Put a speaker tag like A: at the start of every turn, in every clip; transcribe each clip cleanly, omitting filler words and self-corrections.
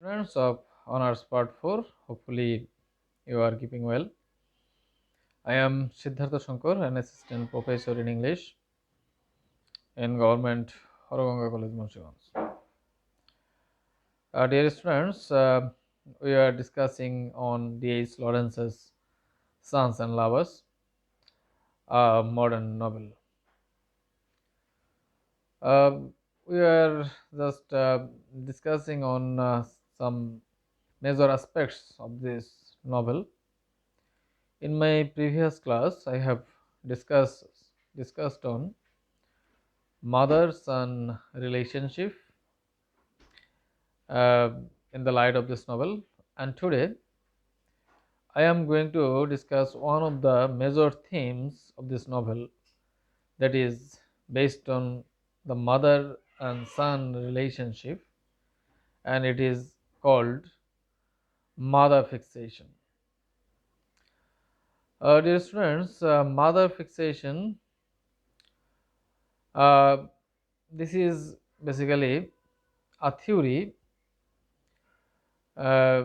A: Students of Honors Part 4, hopefully you are keeping well. I am Siddhartha Shankar, an assistant professor in English in Government Horoganga College, Munshiganj. Dear students, we are discussing on D.H. Lawrence's Sons and Lovers, a modern novel. Uh, we are just discussing on some major aspects of this novel. In my previous class, I have discussed on mother-son relationship uh, in the light of this novel, and today I am going to discuss one of the major themes of this novel, that is based on the mother and son relationship, and it is called mother fixation. Dear students, mother fixation, uh, this is basically a theory uh,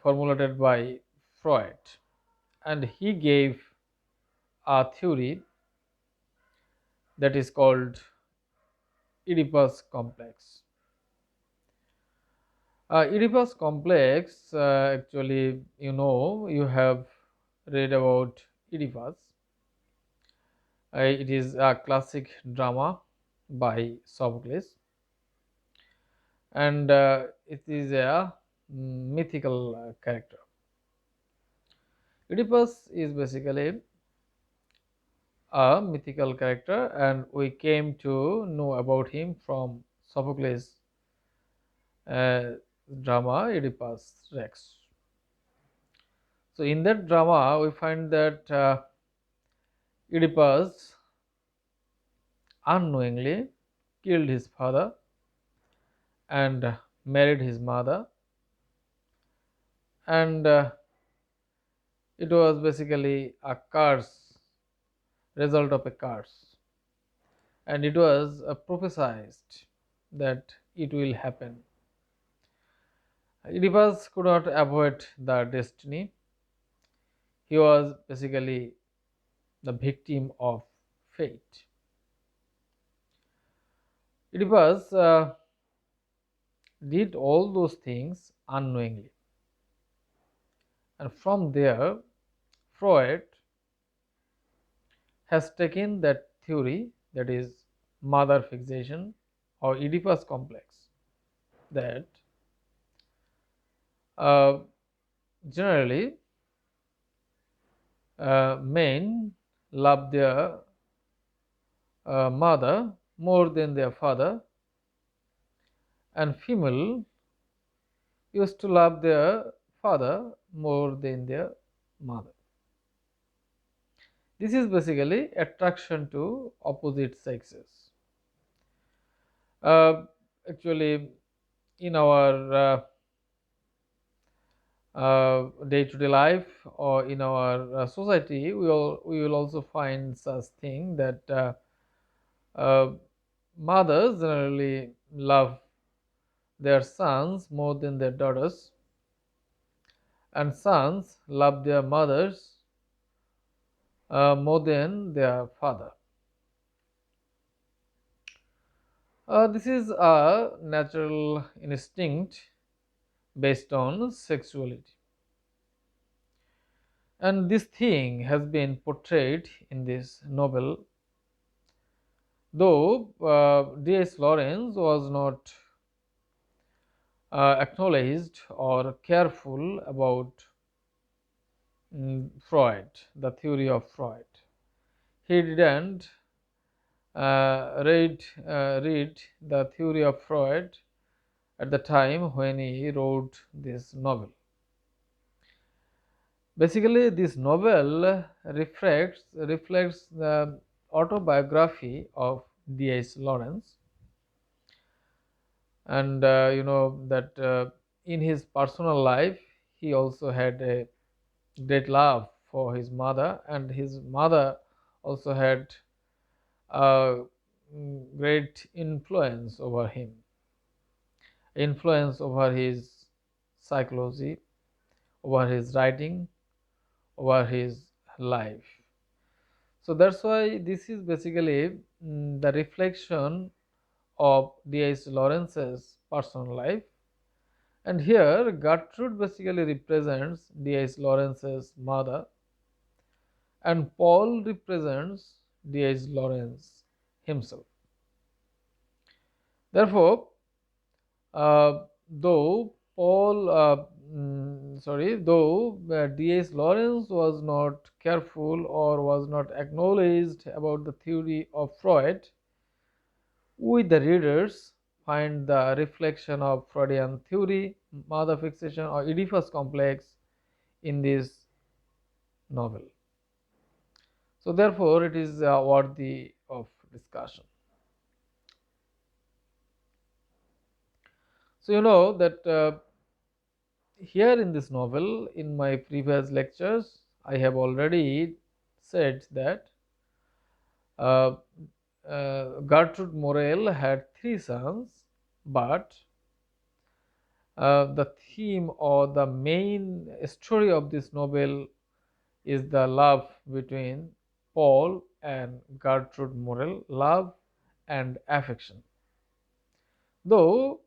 A: formulated by Freud, and he gave a theory that is called Oedipus complex. Oedipus complex, actually, you have read about Oedipus. It is a classic drama by Sophocles, and it is a mythical character. Oedipus is basically a mythical character, and we came to know about him from Sophocles' uh, drama Oedipus Rex. So, in that drama, we find that Oedipus unknowingly killed his father and married his mother, and it was basically a curse, result of a curse, and it was prophesied that it will happen. Oedipus could not avoid the destiny. He was basically the victim of fate. Oedipus did all those things unknowingly, and from there, Freud has taken that theory, that is mother fixation or Oedipus complex, that uh, generally men love their mother more than their father, and female used to love their father more than their mother. This is basically attraction to opposite sexes. Uh, Actually, in our day-to-day life or in our society, we will also find such thing that uh, mothers generally love their sons more than their daughters, and sons love their mothers more than their father. This is a natural instinct based on sexuality, and this thing has been portrayed in this novel, though D.S. Lawrence was not acknowledged or careful about Freud, the theory of Freud. He didn't read the theory of Freud at the time when he wrote this novel. Basically, this novel reflects the autobiography of D.H. Lawrence, and you know that in his personal life he also had a great love for his mother, and his mother also had a great influence over him. influence over his psychology, over his writing, over his life. So that's why this is basically the reflection of D.H. Lawrence's personal life. And here Gertrude basically represents D.H. Lawrence's mother, and Paul represents D.H. Lawrence himself. Therefore, though D.H. Lawrence was not careful or was not acknowledged about the theory of Freud, we the readers find the reflection of Freudian theory, mother fixation or Oedipus complex in this novel. So therefore, it is worthy of discussion. So you know that here in this novel, in my previous lectures, I have already said that uh, Gertrude Morel had 3 sons, but the theme or the main story of this novel is the love between Paul and Gertrude Morel, love and affection. Though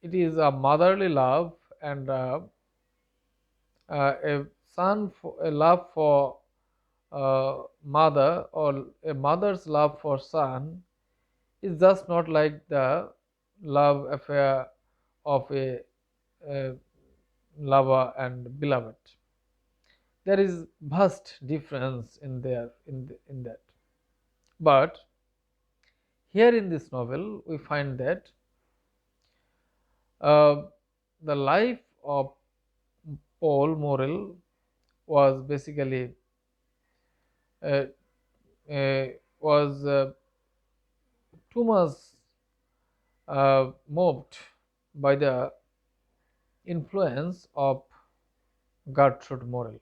A: it is a motherly love and a a love for mother, or a mother's love for son is just not like the love affair of a lover and beloved. There is vast difference in in that. But here in this novel, we find that uh, the life of Paul Morel was basically uh, was too much moved by the influence of Gertrude Morel.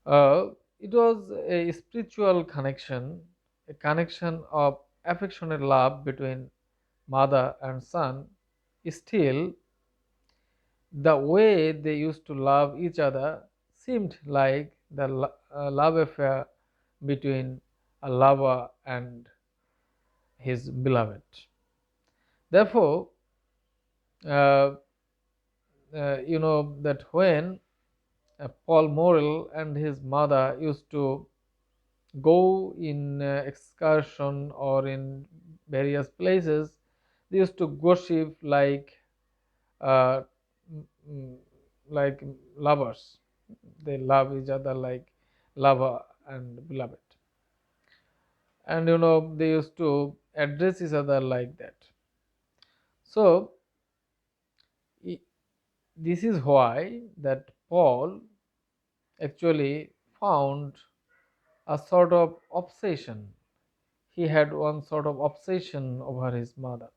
A: It was a spiritual connection, a connection of affectionate love between mother and son. Still, the way they used to love each other seemed like the love affair between a lover and his beloved. Therefore, uh, you know that when Paul Morel and his mother used to go in excursion or in various places, they used to gossip uh, like lovers. They love each other like lover and beloved, and you know they used to address each other like that. So this is why that Paul actually found a sort of obsession. He had one sort of obsession over his mother,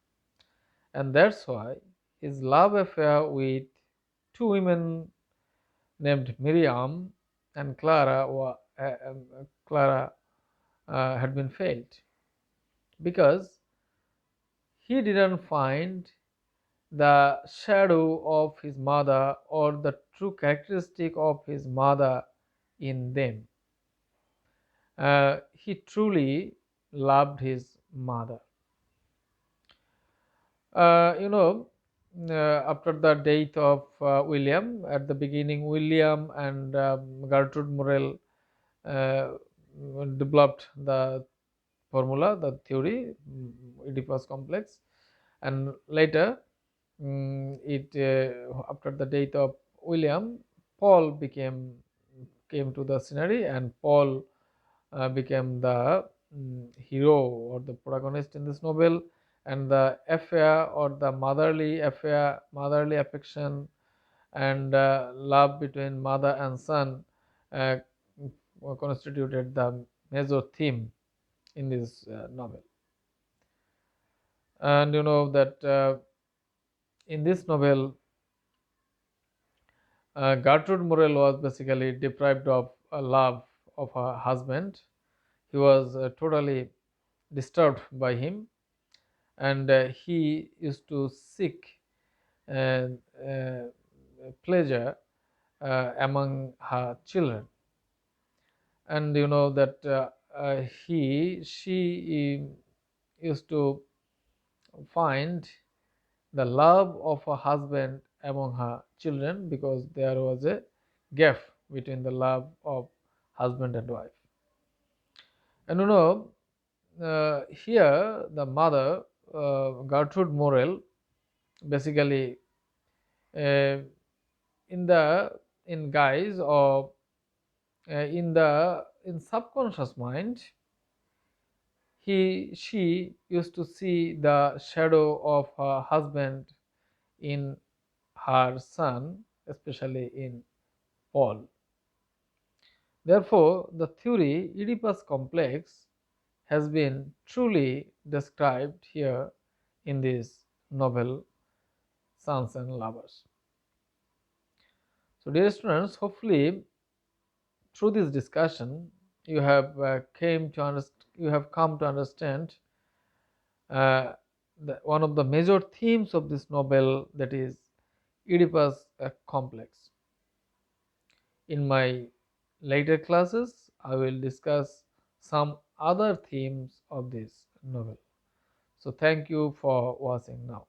A: and that's why his love affair with 2 women named Miriam and Clara had been failed, because he didn't find the shadow of his mother or the true characteristic of his mother in them. He truly loved his mother. You know, after the death of William, at the beginning, William and Gertrude Morel uh, developed the formula, the theory, Oedipus complex, and later, it after the death of William, Paul came to the scenery, and Paul became the hero or the protagonist in this novel, and the affair or the motherly affair, motherly affection, and love between mother and son uh, constituted the major theme in this novel. And you know that in this novel, Gertrude Morel was basically deprived of love of her husband. He was totally disturbed by him, and he used to seek uh, uh, pleasure among her children. And you know that she used to find the love of a husband among her children, because there was a gap between the love of husband and wife. And you know, here the mother, Gertrude Morel, basically uh, in the in guise of in subconscious mind, she used to see the shadow of her husband in her son, especially in Paul. Therefore, the theory Oedipus complex has been truly described here in this novel, Sons and Lovers. So, dear students, hopefully through this discussion you have you have come to understand uh, one of the major themes of this novel, that is Oedipus complex. In my later classes, I will discuss some other themes of this novel. So, thank you for watching now.